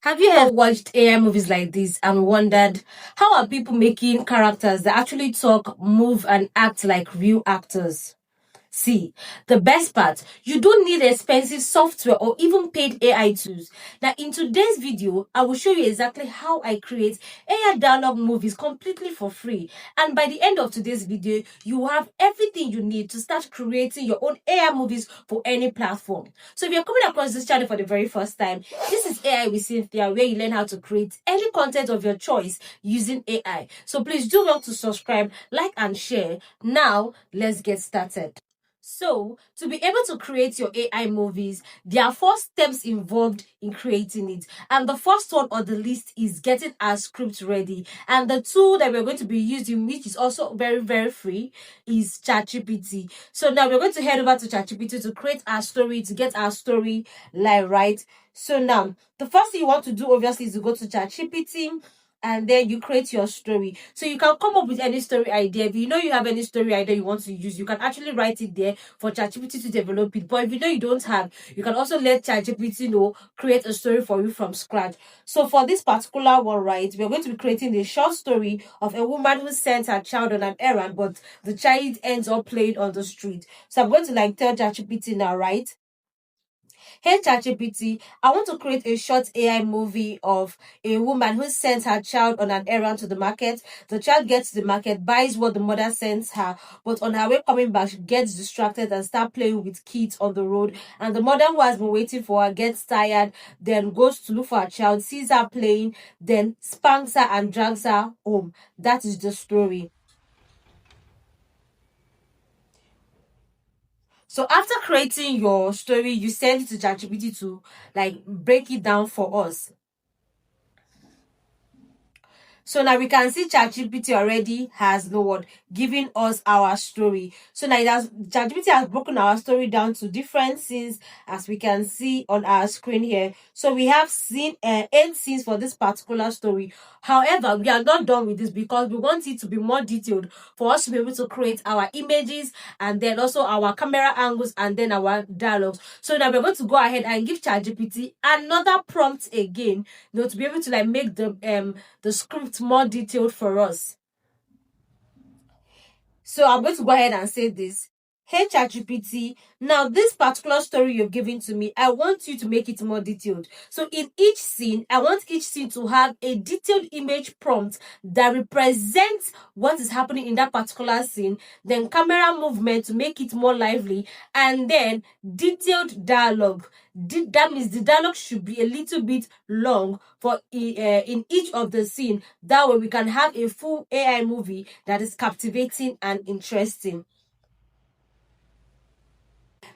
Have you ever watched AI movies like this and wondered how are people making characters that actually talk, move, and act like real actors? See, the best part, you don't need expensive software or even paid AI tools. Now, in today's video, I will show you exactly how I create AI dialogue movies completely for free. And by the end of today's video, you will have everything you need to start creating your own AI movies for any platform. So if you're coming across this channel for the very first time, this is AI with Cynthia, where you learn how to create any content of your choice using AI. So please do well to subscribe, like, and share. Now, let's get started. So, to be able to create your AI movies, there are 4 steps involved in creating it. And the first one on the list is getting our script ready. And the tool that we're going to be using, which is also very, very free, is ChatGPT. So now we're going to head over to ChatGPT to create our story, to get our story live, right? So now, the first thing you want to do, obviously, is to go to ChatGPT and then you create your story. So you can come up with any story idea. If you know you have any story idea you want to use, you can actually write it there for ChatGPT to develop it. But if you know you don't have, you can also let ChatGPT know create a story for you from scratch. So for this particular one, right, we're going to be creating a short story of a woman who sent her child on an errand, but the child ends up playing on the street. So I'm going to tell ChatGPT now, right? Hey ChatGPT, I want to create a short AI movie of a woman who sends her child on an errand to the market. The child gets to the market, buys what the mother sends her, but on her way coming back, she gets distracted and starts playing with kids on the road. And the mother who has been waiting for her gets tired, then goes to look for her child, sees her playing, then spanks her and drags her home. That is the story. So after creating your story, you send it to ChatGPT to break it down for us. So now we can see ChatGPT already has no word giving us our story. So now ChatGPT has broken our story down to different scenes, as we can see on our screen here. So we have seen 8 scenes for this particular story. However, we are not done with this because we want it to be more detailed for us to be able to create our images and then also our camera angles and then our dialogues. So now we're going to go ahead and give ChatGPT another prompt again, to be able to make the script more detailed for us. So I'm going to go ahead and say this. Hey ChatGPT, now this particular story you've given to me, I want you to make it more detailed. So in each scene, I want each scene to have a detailed image prompt that represents what is happening in that particular scene, then camera movement to make it more lively, and then detailed dialogue. That means the dialogue should be a little bit long for in each of the scene. That way we can have a full AI movie that is captivating and interesting.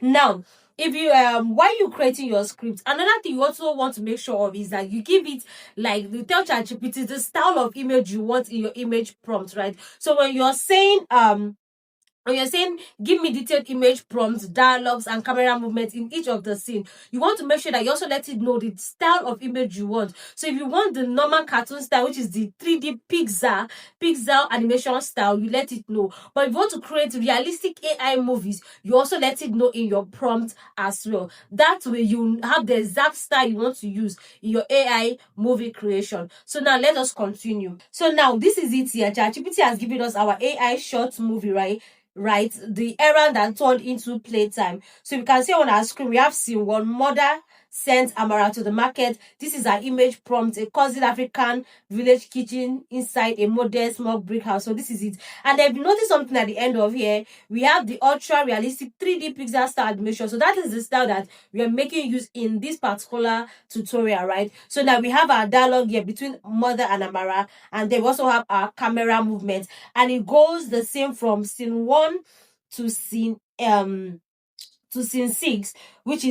Now, if you while you're creating your script, another thing you also want to make sure of is that you give it you tell ChatGPT the style of image you want in your image prompt, right? So when you're saying give me detailed image prompts, dialogues, and camera movements in each of the scene, you want to make sure that you also let it know the style of image you want. So if you want the normal cartoon style, which is the 3D pixel animation style, you let it know. But if you want to create realistic AI movies, you also let it know in your prompt as well. That way you have the exact style you want to use in your AI movie creation. So now let us continue. So now this is it here. ChatGPT has given us our AI short movie, right? The errand that turned into playtime. So you can see on our screen we have scene 1. Mother sent Amara to the market. This is our image prompt, a cozy African village kitchen inside a modern small brick house. So this is it. And if you notice something at the end of here, we have the ultra realistic 3D pixel style animation. So that is the style that we are making use in this particular tutorial, right? So now we have our dialogue here between Mother and Amara, and then we also have our camera movement, and it goes the same from scene 1 to scene 6, which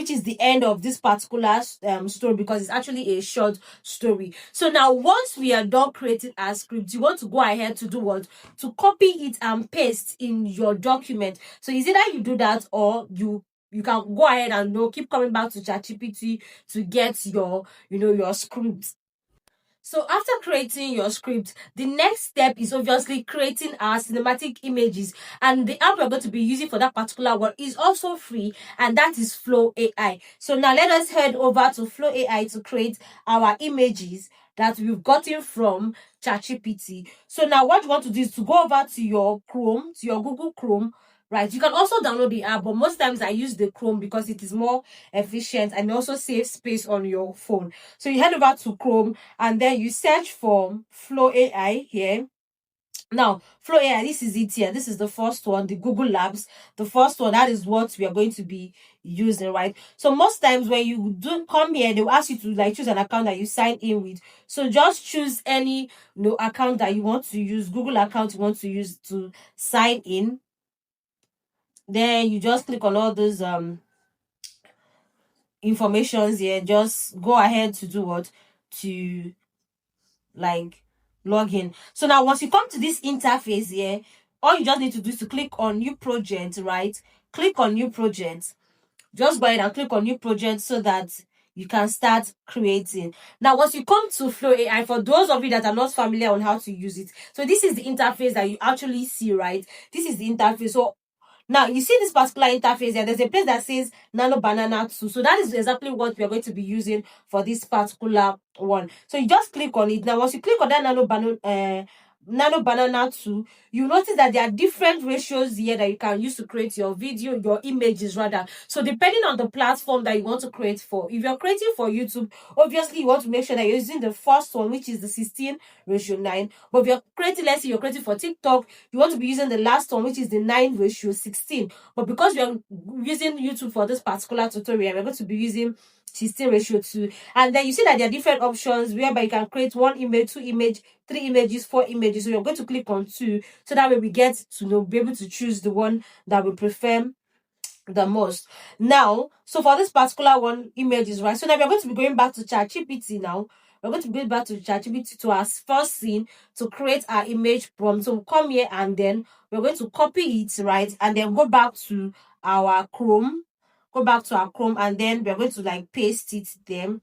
is the end of this particular story, because it's actually a short story. So now once we are done creating our script, you want to go ahead to do what? To copy it and paste in your document. So is it that you do that, or you can go ahead and keep coming back to ChatGPT to get your your script. So after creating your script, the next step is obviously creating our cinematic images. And the app we're going to be using for that particular one is also free, and that is Flow AI. So now let us head over to Flow AI to create our images that we've gotten from ChatGPT. So now what you want to do is to go over to your Chrome, to your Google Chrome, right? You can also download the app, but most times I use the Chrome because it is more efficient and also saves space on your phone. So you head over to Chrome and then you search for Flow AI here. Now, Flow AI, this is it here. This is the first one, the Google Labs. The first one, that is what we are going to be using, right? So most times when you do come here, they will ask you to like choose an account that you sign in with. So just choose any account that you want to use, Google account you want to use to sign in. Then you just click on all those informations here. Just go ahead to do what? To like log in. So now once you come to this interface here, all you just need to do is to click on new project, right? Click on new project. Just go ahead and click on new project so that you can start creating. Now once you come to Flow AI, for those of you that are not familiar on how to use it, so this is the interface that you actually see, right? This is the interface. So now you see this particular interface here, there's a place that says Nano Banana 2. So that is exactly what we are going to be using for this particular one. So you just click on it. Now once you click on that Nano Banana 2, you notice that there are different ratios here that you can use to create your video, your images rather. So depending on the platform that you want to create for, if you're creating for YouTube, obviously you want to make sure that you're using the first one, which is the 16:9. But if you're creating, let's say you're creating for TikTok, you want to be using the last one, which is the 9:16. But because we're using YouTube for this particular tutorial, we're going to be using 16:2. And then you see that there are different options whereby you can create 1 image, 2 image, 3 images, 4 images. So you're going to click on 2, so that way we get to be able to choose the one that we prefer the most. Now, so for this particular one, images, right? So now we're going to be going back to ChatGPT now. We're going to go back to ChatGPT to our first scene to create our image prompt. So we'll come here and then we're going to copy it, right? And then go back to our Chrome. Go back to our Chrome and then we're going to like paste it there,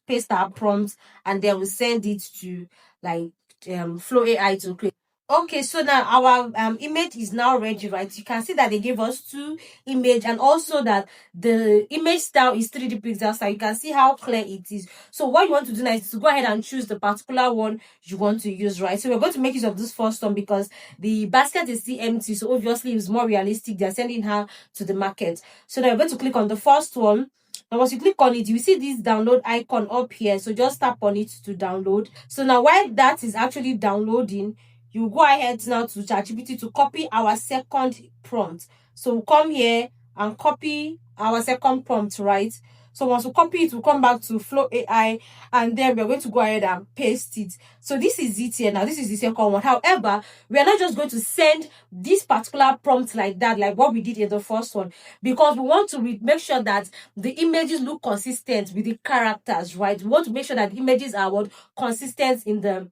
paste our prompt, and then we send it to like Flow AI to create. Okay, so now our image is now ready, right? You can see that they gave us 2 image and also that the image style is 3D pixels, so you can see how clear it is. So what you want to do now is to go ahead and choose the particular one you want to use, right? So we're going to make use of this first one because the basket is still empty, so obviously it's more realistic. They're sending her to the market. So now we're going to click on the first one. Now once you click on it, you see this download icon up here, so just tap on it to download. So now while that is actually downloading, you go ahead now to ChatGPT to copy our second prompt. So we'll come here and copy our second prompt, right? So once we copy it, we'll come back to Flow AI and then we're going to go ahead and paste it. So this is it here now. This is the second one. However, we are not just going to send this particular prompt like that, like what we did in the first one, because we want to make sure that the images look consistent with the characters, right? We want to make sure that the images are consistent in the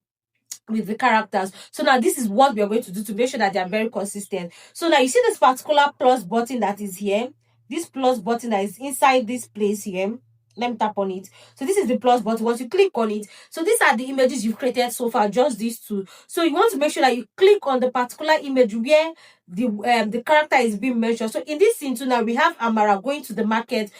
with the characters. So now this is what we are going to do to make sure that they are very consistent. So now you see this particular plus button that is here, this plus button that is inside this place here. Let me tap on it. So this is the plus button. Once you click on it, so these are the images you've created so far, just these 2. So you want to make sure that you click on the particular image where the character is being mentioned. So in this scene too, now we have Amara going to the market.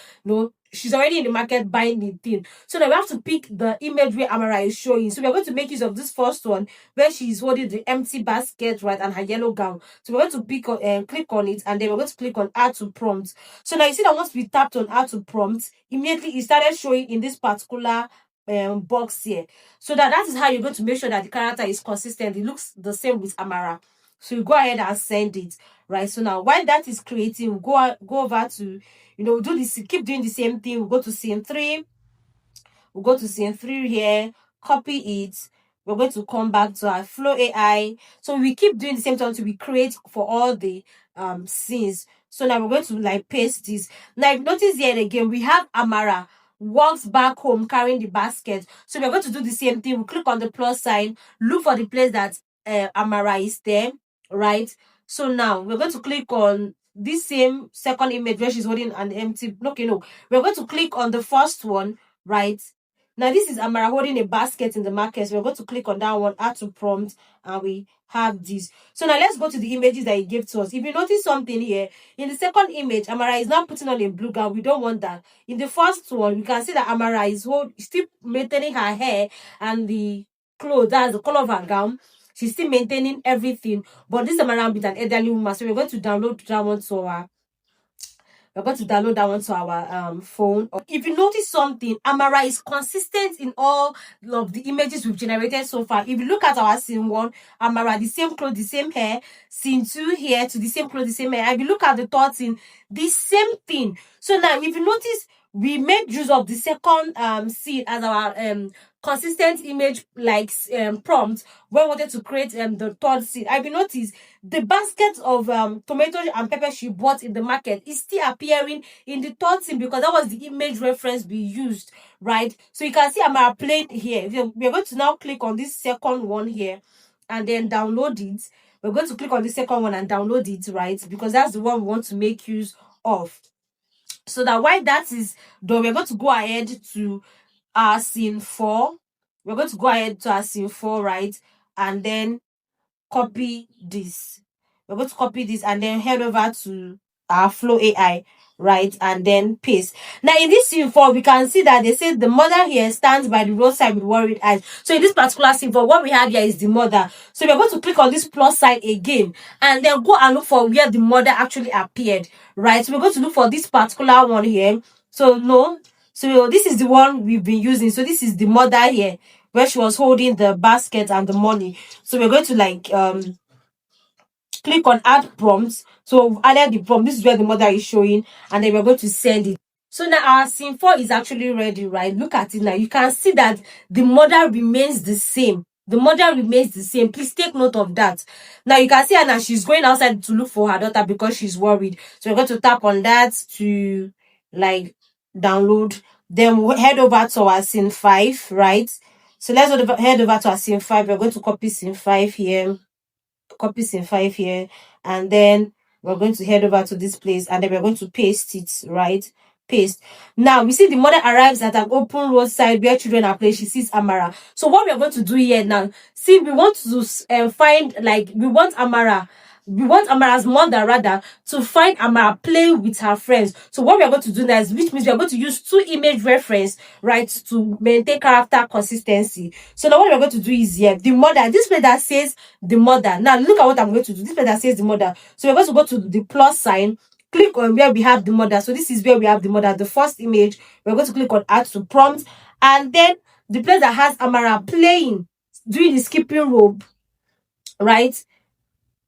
She's already in the market buying the thing. So now we have to pick the image where Amara is showing. So we're going to make use of this first one where she's holding the empty basket, right, and her yellow gown. So we're going to pick on click on it, and then we're going to click on add to prompt. So now you see that once we tapped on add to prompt, immediately it started showing in this particular box here. So that is how you're going to make sure that the character is consistent. It looks the same with Amara. So you go ahead and send it, right? So now while that is creating, go over to do this, keep doing the same thing. We'll go to scene 3. We'll go to scene 3 here, copy it. We're going to come back to our Flow AI. So we keep doing the same thing until we create for all the scenes. So now we're going to like paste this. Now if you notice here again, we have Amara walks back home carrying the basket. So we're going to do the same thing. We'll click on the plus sign, look for the place that Amara is there, right? So now we're going to click on this same second image where she's holding an empty. Okay, no, we're going to click on the first one, right? Now this is Amara holding a basket in the market. So we're going to click on that one, add to prompt, and we have this. So now let's go to the images that he gave to us. If you notice something here, in the second image, Amara is now putting on a blue gown. We don't want that. In the first one, we can see that Amara is still maintaining her hair and the clothes, that's the color of her gown. She's still maintaining everything. But this time around with an elderly woman. So we're going to download that one to our phone. If you notice something, Amara is consistent in all of the images we've generated so far. If you look at our scene 1, Amara, the same clothes, the same hair. Scene 2 here to the same clothes, the same hair. If you look at the third scene, the same thing. So now if you notice, we made use of the second scene as our consistent image like prompt when we wanted to create the third scene. If you notice, the basket of tomatoes and pepper she bought in the market is still appearing in the third scene because that was the image reference we used, right? So you can see Amara playing here. We're going to now click on this second one here and then download it. We're going to click on the second one and download it, right? Because that's the one we want to make use of. So that while that is done, we're going to go ahead to our scene 4. We're going to go ahead to our scene 4, right? And then copy this. We're going to copy this and then head over to our Flow AI, right? And then paste. Now in this scene 4, we can see that they say the mother here stands by the roadside with worried eyes. So in this particular scene 4, what we have here is the mother. So we're going to click on this plus sign again and then go and look for where the mother actually appeared, right? So we're going to look for this particular one here. So this is the one we've been using. So this is the mother here where she was holding the basket and the money. So we're going to click on add prompts. So we've added the prompt. This is where the mother is showing, and then we're going to send it. So now our scene 4 is actually ready, right? Look at it now. You can see that the mother remains the same. The mother remains the same. Please take note of that. Now you can see her now. She's going outside to look for her daughter because she's worried. So we're going to tap on that to download. Then we'll head over to our scene 5, right? So let's head over to our scene 5. We're going to copy scene 5 here. Copy scene 5 here. And then we're going to head over to this place. And then we're going to paste it, right? Paste. Now, we see the mother arrives at an open roadside where children are playing. She sees Amara. So what we're going to do here now, see, we want to we want Amara's mother rather to find Amara playing with her friends. So what we are going to do now is, which means we are going to use 2 image reference, right, to maintain character consistency. So now what we're going to do is here, the mother, this place that says the mother. Now look at what I'm going to do. This place that says the mother. So we're going to go to the plus sign, click on where we have the mother. So this is where we have the mother, the first image. We're going to click on add to prompt, and then the place that has Amara playing, doing the skipping rope, right?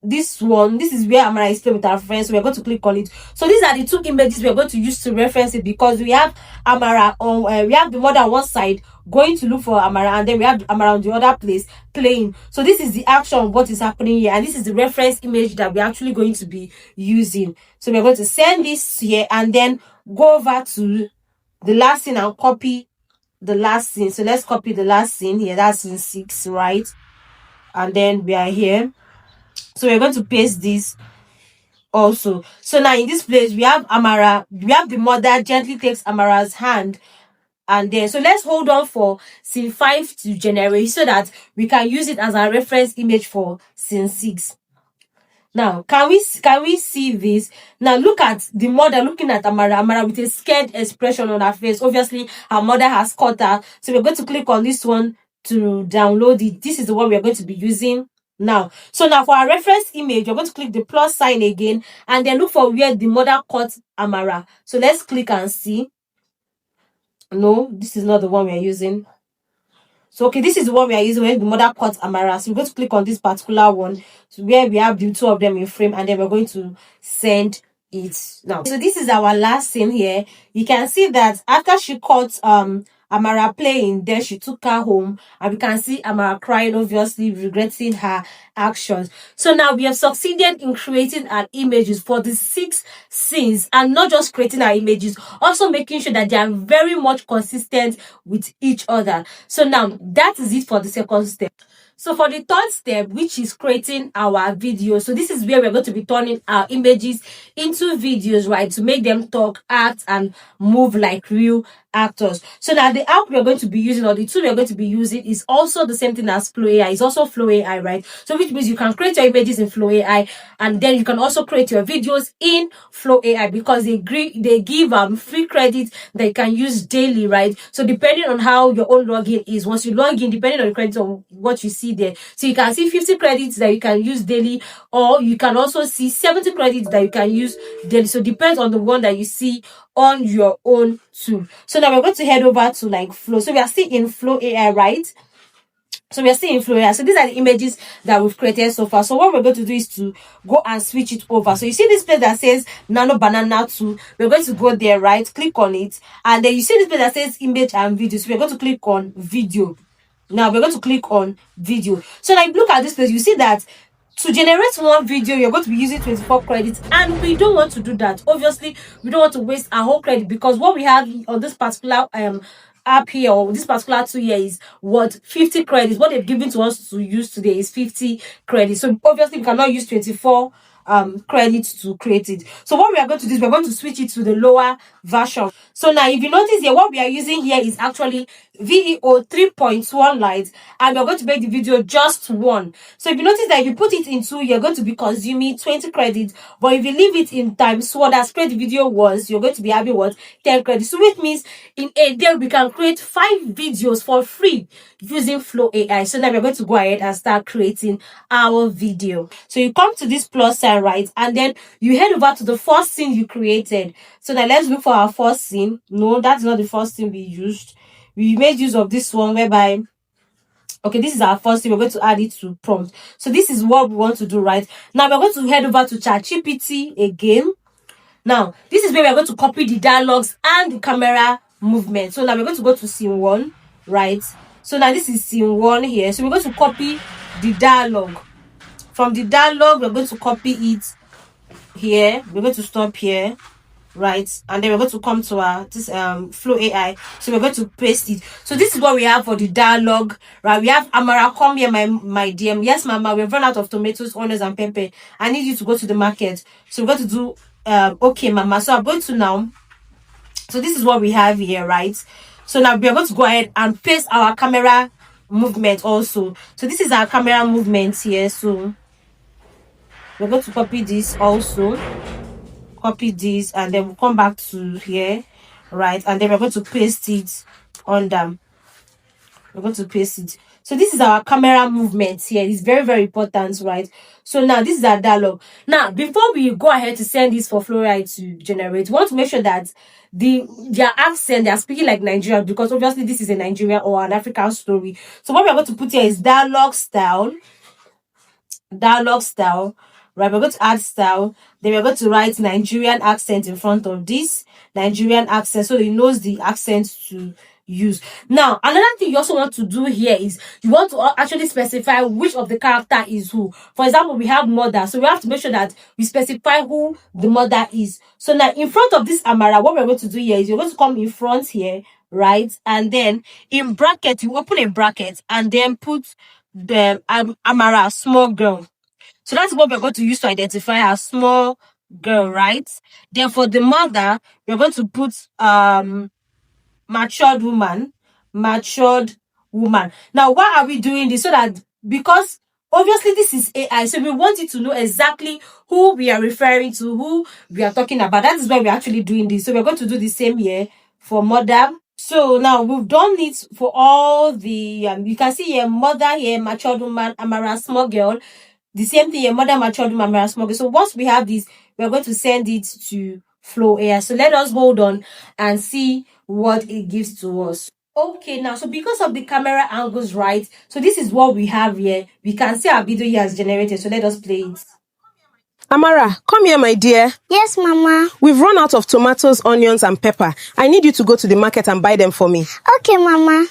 This is where Amara is playing with our friends. So we're going to click on it. So these are the 2 images we're going to use to reference it, because we have Amara on we have the mother on one side going to look for Amara, and then we have Amara on the other place playing. So this is the action of what is happening here, and this is the reference image that we're actually going to be using. So we're going to send this here and then go over to the last scene and copy the last scene. So let's copy the last scene here. That's scene 6, right? And then we are here. So we're going to paste this also. So now in this place, we have Amara, we have the mother gently takes Amara's hand. And then, so let's hold on for scene 5 to generate so that we can use it as a reference image for scene 6. Now, can we see this? Now, look at the mother looking at Amara with a scared expression on her face. Obviously, her mother has caught her. So we're going to click on this one to download it. This is the one we're going to be using now. So now for our reference image, you're going to click the plus sign again and then look for where the mother caught Amara. So let's click and see. No, this is not the one we are using. So okay, this is the one we are using when the mother caught Amara. So we're going to click on this particular one, so where we have the 2 of them in frame, and then we're going to send it now. So this is our last scene here. You can see that after she caught Amara playing, then she took her home, and we can see Amara crying, obviously regretting her actions. So now we have succeeded in creating our images for the 6 scenes, and not just creating our images, also making sure that they are very much consistent with each other. So now that is it for the second step. So for the third step, which is creating our video, so this is where we're going to be turning our images into videos, right, to make them talk, act, and move like real actors. So now the app we're going to be using, or the tool we're going to be using, is also the same thing as Flow AI. It's also Flow AI, right? So which means you can create your images in Flow AI, and then you can also create your videos in Flow AI, because they give free credit that you can use daily, right? So depending on how your own login is, once you log in, depending on the credits on what you see there, so you can see 50 credits that you can use daily, or you can also see 70 credits that you can use daily. So depends on the one that you see on your own tool. So now we're going to head over to like Flow. So we are still in Flow AI, right? So we are still in Flow AI. So these are the images that we've created so far. So what we're going to do is to go and switch it over. So you see this place that says Nano Banana 2. We're going to go there, right? Click on it. And then you see this place that says image and video. So we're going to click on video. Now we're going to click on video. So like, look at this place. You see that to generate one video, you're going to be using 24 credits, and we don't want to do that. Obviously, we don't want to waste our whole credit, because what we have on this particular app here, or this particular tool here, is what 50 credits. What they've given to us to use today is 50 credits. So obviously we cannot use 24 credits to create it. So what we are going to do is we're going to switch it to the lower version. So now if you notice here, what we are using here is actually VEO 3.1 Lite, and we're going to make the video just one. So if you notice that if you put it in 2, you're going to be consuming 20 credits, but if you leave it in times 1, as create the video was, you're going to be having what, 10 credits. So which means in a day we can create 5 videos for free using Flow AI. So now we're going to go ahead and start creating our video. So you come to this plus sign, right, and then you head over to the first scene you created. So now let's look for our first scene. No, that's not the first scene we used. We made use of this one, whereby, okay, this is our first scene. We're going to add it to prompt. So this is what we want to do, right? Now we're going to head over to ChatGPT again. Now this is where we're going to copy the dialogues and the camera movement. So now we're going to go to scene 1, right? So now this is scene 1 here. So we're going to copy the dialogue. From the dialogue, we're going to copy it here. We're going to stop here, right? And then we're going to come to our Flow AI. So we're going to paste it. So this is what we have for the dialogue, right? We have, Amara, come here, my dear. Yes, mama, we've run out of tomatoes, onions, and pepper. I need you to go to the market. So we're going to do okay, mama. So I'm going to now. So this is what we have here, right? So now we're going to go ahead and paste our camera movement also. So this is our camera movement here. So we're going to copy this also, copy this, and then we'll come back to here, right? And then we're going to paste it on them. We're going to paste it. So this is our camera movement here. It's very, very important, right? So now this is our dialogue. Now before we go ahead to send this for Flow AI to generate, we want to make sure that their accent, they are speaking like Nigerian, because obviously this is a Nigerian or an African story. So what we're going to put here is dialogue style, right? We're going to add style, then we're going to write Nigerian accent in front of this Nigerian accent, so it knows the accent to use. Now another thing you also want to do here is you want to actually specify which of the character is who. For example, we have mother, so we have to make sure that we specify who the mother is. So now in front of this Amara, what we're going to do here is you're going to come in front here, right? And then in bracket, you open a bracket and then put the Amara, small girl. So that's what we're going to use to identify a small girl, right? Then for the mother, we're going to put matured woman. Now why are we doing this? So that, because obviously this is AI, so we want it to know exactly who we are referring to, who we are talking about. That is why we're actually doing this. So we're going to do the same here for mother. So now we've done it for all the you can see here, mother here, matured woman, Amara, small girl. The same thing here, mother, matured woman, Amara, small girl. So once we have this, we're going to send it to Flow AI. So let us hold on and see what it gives to us. Okay, now, so because of the camera angles, right, so this is what we have here. We can see our video here has generated. So let us play it. Amara, come here, my dear. Yes, Mama. We've run out of tomatoes, onions, and pepper. I need you to go to the market and buy them for me. Okay, Mama.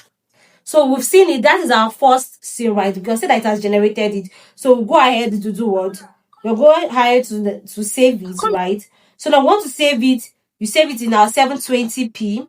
So we've seen it. That is our first scene, right? We can see that it has generated it. So we'll go ahead to do what? We'll go ahead to save it, right? So now, want to save it, you save it in our 720p.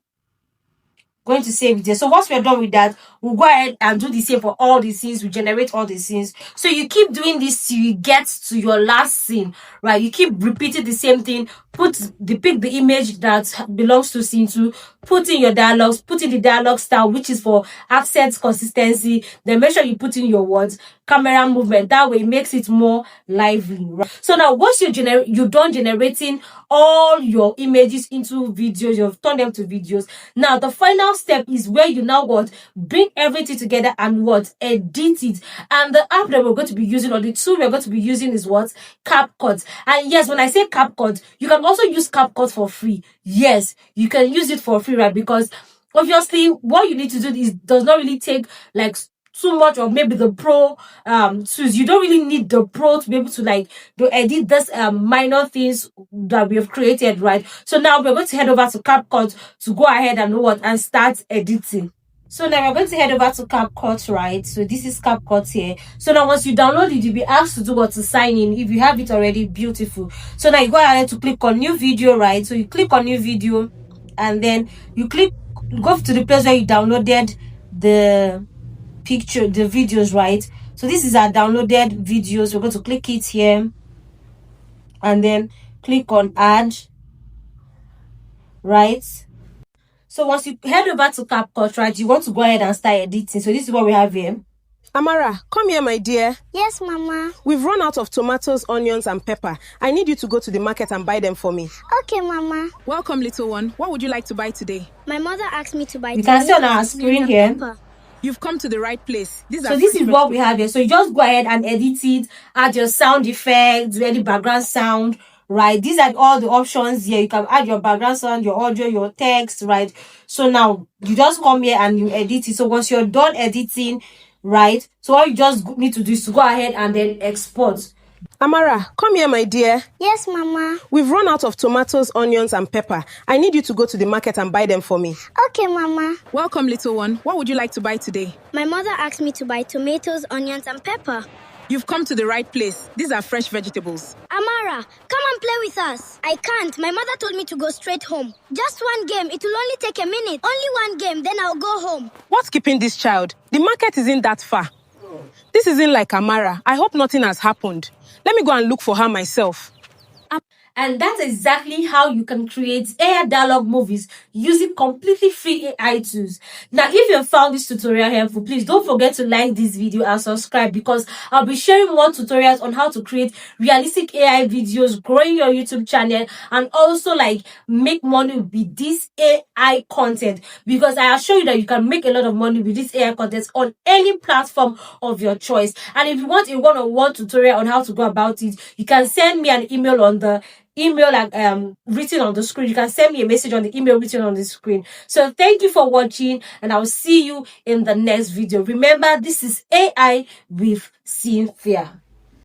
going to save it there. So once we're done with that, we'll go ahead and do the same for all the scenes. We generate all the scenes. So you keep doing this till you get to your last scene, right? You keep repeating the same thing. Pick the image that belongs to scene 2, put in your dialogues, put in the dialogue style, which is for accent consistency. Then make sure you put in your words, camera movement. That way it makes it more lively, right? So now once you're done generating all your images into videos, you've turned them to videos. Now the final step is where you now bring everything together and edit it. And the app that we're going to be using, or the tool we're going to be using, is CapCut. And yes, when I say CapCut, you can also use CapCut for free. Yes, you can use it for free, right? Because obviously what you need to do does not really take like too much of maybe the pro tools. You don't really need the pro to be able to edit this minor things that we have created, right? So now we're going to head over to CapCut to go ahead and start editing. So now we're going to head over to CapCut, right? So this is CapCut here. So now once you download it, you'll be asked to do to sign in. If you have it already, beautiful. So now you go ahead to click on new video, right? So you click on new video, and then you go to the place where you downloaded the videos, right? So this is our downloaded videos. We're going to click it here, and then click on add, right? So once you head over to CapCut, right, you want to go ahead and start editing. So this is what we have here. Amara, come here, my dear. Yes, Mama. We've run out of tomatoes, onions, and pepper. I need you to go to the market and buy them for me. Okay, Mama. Welcome, little one. What would you like to buy today? My mother asked me to buy. You can see on our screen here. Pepper. You've come to the right place. This is what we have here. So you just go ahead and edit it, add your sound effects, any background sound, right? These are all the options here. You can add your background sound, your audio, your text, right? So now you just come here and you edit it. So once you're done editing, right, so all you just need to do is to go ahead and then export. Amara, come here, my dear. Yes, Mama. We've run out of tomatoes, onions, and pepper. I need you to go to the market and buy them for me. Okay, Mama. Welcome, little one. What would you like to buy today? My mother asked me to buy tomatoes, onions, and pepper. You've come to the right place. These are fresh vegetables. Amara, come and play with us. I can't. My mother told me to go straight home. Just one game. It will only take a minute. Only one game, then I'll go home. What's keeping this child? The market isn't that far. This isn't like Amara. I hope nothing has happened. Let me go and look for her myself. And that's exactly how you can create AI dialogue movies using completely free AI tools. Now, if you found this tutorial helpful, please don't forget to like this video and subscribe, because I'll be sharing more tutorials on how to create realistic AI videos, growing your YouTube channel, and also make money with this AI content, because I assure you that you can make a lot of money with this AI content on any platform of your choice. And if you want a one-on-one tutorial on how to go about it, you can send me an email on the email written on the screen. You can send me a message on the email written on the screen. So thank you for watching, and I'll see you in the next video. Remember, this is AI with Cynthia.